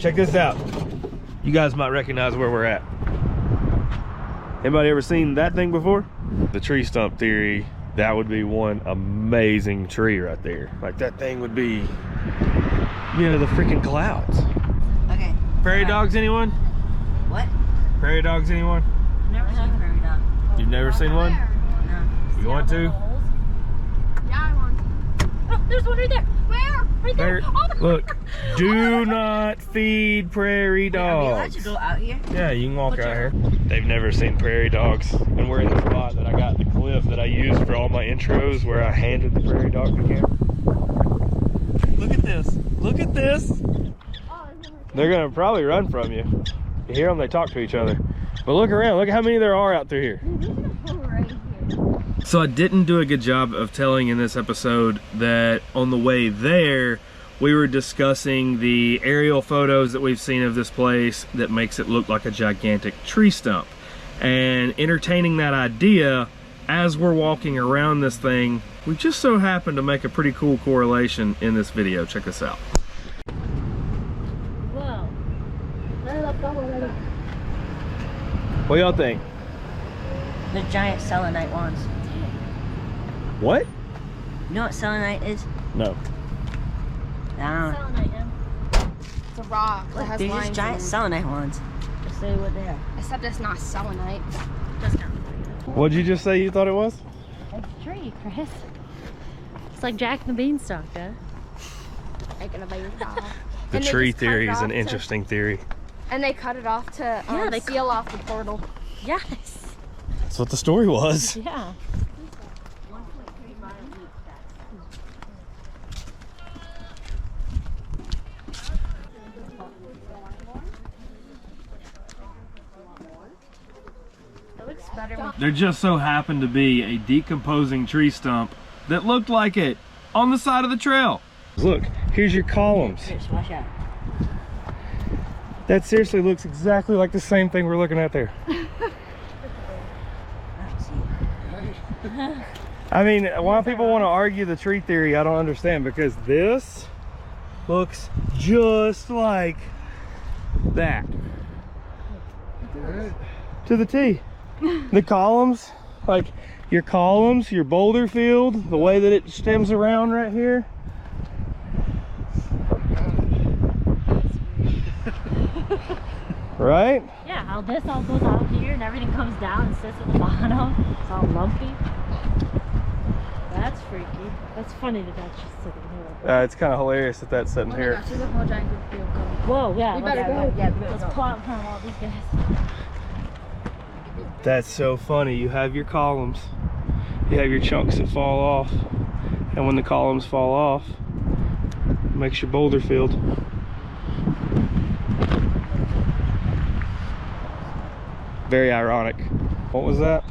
Check this out. You guys might recognize where we're at. Anybody ever seen that thing before? The tree stump theory, that would be one amazing tree right there. Like that thing would be, you know, the freaking clouds. Okay. Prairie dogs, anyone? What? Prairie dogs, anyone? Never seen a prairie dog. You've never seen one? No. You want to? Yeah, I want to. Oh, there's one right there. Where? Right there. Oh, Look, do not feed prairie Wait, are we allowed dogs. to go out here? Yeah, you can walk out here. They've never seen prairie dogs. And we're in the spot that I got the cliff that I used for all my intros where I handed the prairie dog the camera. Look at this. Look at this. They're gonna probably run from you. You hear them, they talk to each other. But look around, look at how many there are out through here. So I didn't do a good job of telling in this episode that on the way there, we were discussing the aerial photos that we've seen of this place that makes it look like a gigantic tree stump. And entertaining that idea, as we're walking around this thing, we just so happened to make a pretty cool correlation in this video. Check this out. whoa. What y'all think? The giant selenite ones. What? You know what selenite is? No. I don't know. Selenite, yeah. It's a rock that Look, has they're lines just giant in it. selenite ones. Just say what they are. Except it's not selenite. That's not What'd you just say you thought it was? a tree, Chris. It's like Jack and the Beanstalk, huh? Making a baby doll. The And they tree just cut theory it is an off to- interesting theory. And they cut it off to they seal off the portal. Yes. That's what the story was. Yeah. It looks better. There just so happened to be a decomposing tree stump that looked like it on the side of the trail. Look, here's your columns. Chris, watch out. That seriously looks exactly like the same thing we're looking at there. I don't see it. I mean, why people want to argue the tree theory, I don't understand, because this looks just like that. To the T. The columns, like your columns, your boulder field, the way that it stems around right here. Right? Yeah, how this all goes out here and everything comes down and sits at the bottom. It's all lumpy. That's freaky. That's funny that that's just sitting here. It's kind of hilarious that that's sitting here. There's a whole giant group of people coming. Whoa, yeah. We better go. Let's plot in front of all these guys. That's so funny. You have your columns, you have your chunks that fall off, and when the columns fall off, it makes your boulder field. Very ironic. What was that?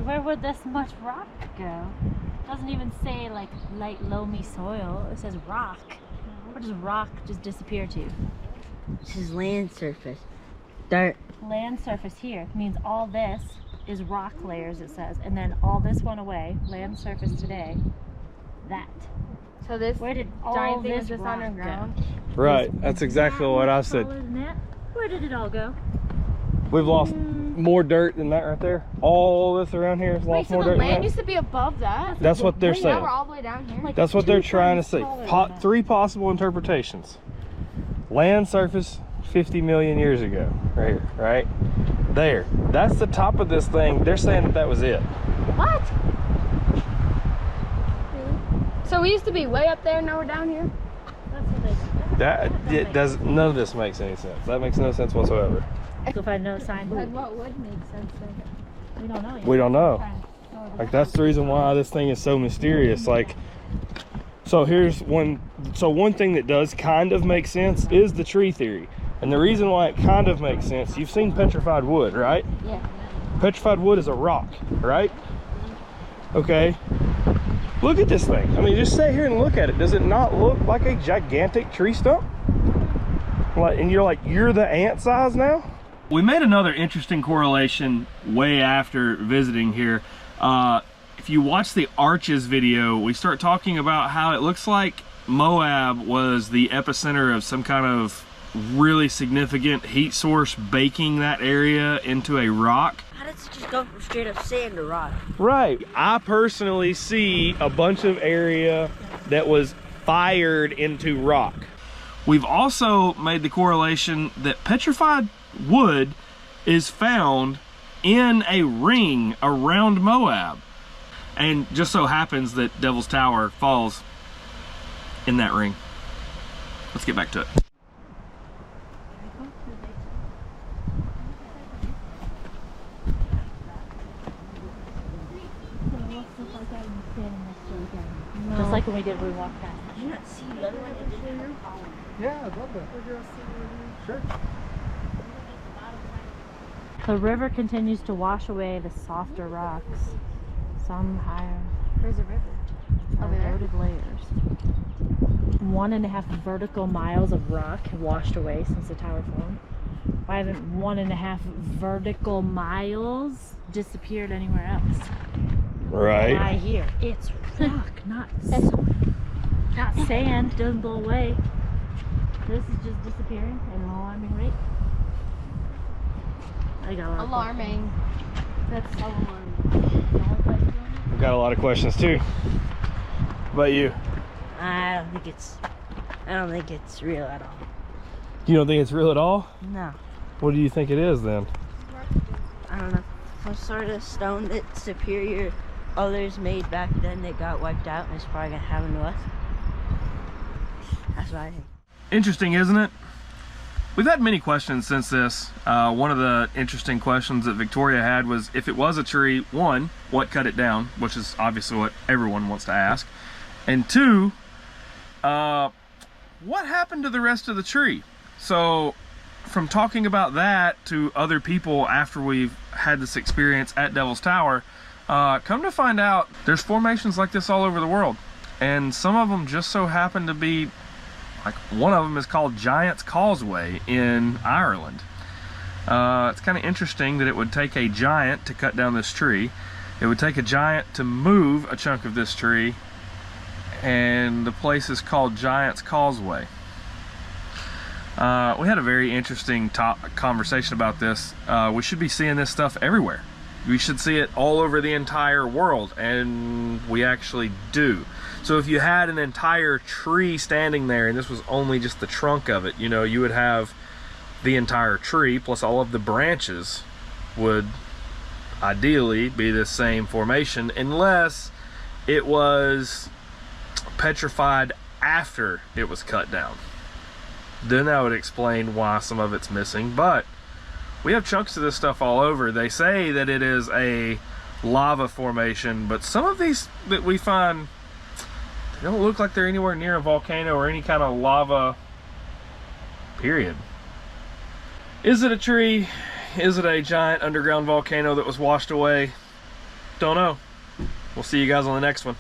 Where would this much rock go? It doesn't even say like light loamy soil. It says rock. Where does rock just disappear to? This is land surface. Dirt. Land surface here means all this is rock layers, it says, and then all this went away. Land surface today. That. So this Where did all giant thing this is just rock underground. go? Right, that's exactly what I said. Taller than that? Where did it all go? We've lost more dirt than that right there. All this around here has Wait, lost so more the dirt land than used that. to be above that? That's what they're Now saying. we're all the way down here. Like That's what they're 2 trying to times say. taller than that. Three possible interpretations. Land surface 50 million years ago, right here, right? There. That's the top of this thing. They're saying that that was it. What? So we used to be way up there, now we're down here? That's what they That it does. None of this makes any sense. That makes no sense whatsoever. Go find no sign. But what would make sense then? We don't know yet. We don't know. Trying to go over Like there. that's the reason why this thing is so mysterious. Like, so here's one. So one thing that does kind of make sense is the tree theory, and the reason why it kind of makes sense. You've seen petrified wood, right? Yeah. Petrified wood is a rock, right? Okay. Look at this thing. I mean, just sit here and look at it. Does it not look like a gigantic tree stump? Like, and you're like, you're the ant size now? We made another interesting correlation way after visiting here. If you watch the arches video, we start talking about how it looks like Moab was the epicenter of some kind of really significant heat source baking that area into a rock. How does it just go from straight up sand to rock? Right. I personally see a bunch of area that was fired into rock. We've also made the correlation that petrified wood is found in a ring around Moab. And just so happens that Devil's Tower falls in that ring. Let's get back to it. Just like when we did when we walked past. Did you not see the other one? Yeah, I'd love that. Sure. The river continues to wash away the softer rocks, some higher. Where's the river? Over there? Eroded layers. 1.5 vertical miles of rock have washed away since the tower formed. Why haven't 1.5 vertical miles disappeared anywhere else? Right. Why here? It's rock, not sand. Doesn't blow away. This is just disappearing at an alarming rate. I got a lot of Alarming. That's so alarming. We've got a lot of questions too. How about you? I don't think it's real at all. You don't think it's real at all? No. What do you think it is then? I don't know. Some sort of stone that superior others made back then that got wiped out, and it's probably gonna happen to us. That's what I think. Interesting, isn't it? We've had many questions since this. One of the interesting questions that Victoria had was, if it was a tree, one, what cut it down, which is obviously what everyone wants to ask, and two, what happened to the rest of the tree? So from talking about that to other people after we've had this experience at Devil's Tower, come to find out there's formations like this all over the world, and some of them just so happen to be, like, one of them is called Giant's Causeway in Ireland. It's kind of interesting that it would take a giant to cut down this tree. It would take a giant to move a chunk of this tree, and the place is called Giant's Causeway. We had a very interesting conversation about this. We should be seeing this stuff everywhere. We should see it all over the entire world, and we actually do. So if you had an entire tree standing there and this was only just the trunk of it, you know, you would have the entire tree plus all of the branches would ideally be the same formation, unless it was petrified after it was cut down. Then that would explain why some of it's missing, but we have chunks of this stuff all over. They say that it is a lava formation, but some of these that we find, they don't look like they're anywhere near a volcano or any kind of lava, period. Is it a tree? Is it a giant underground volcano that was washed away? Don't know. We'll see you guys on the next one.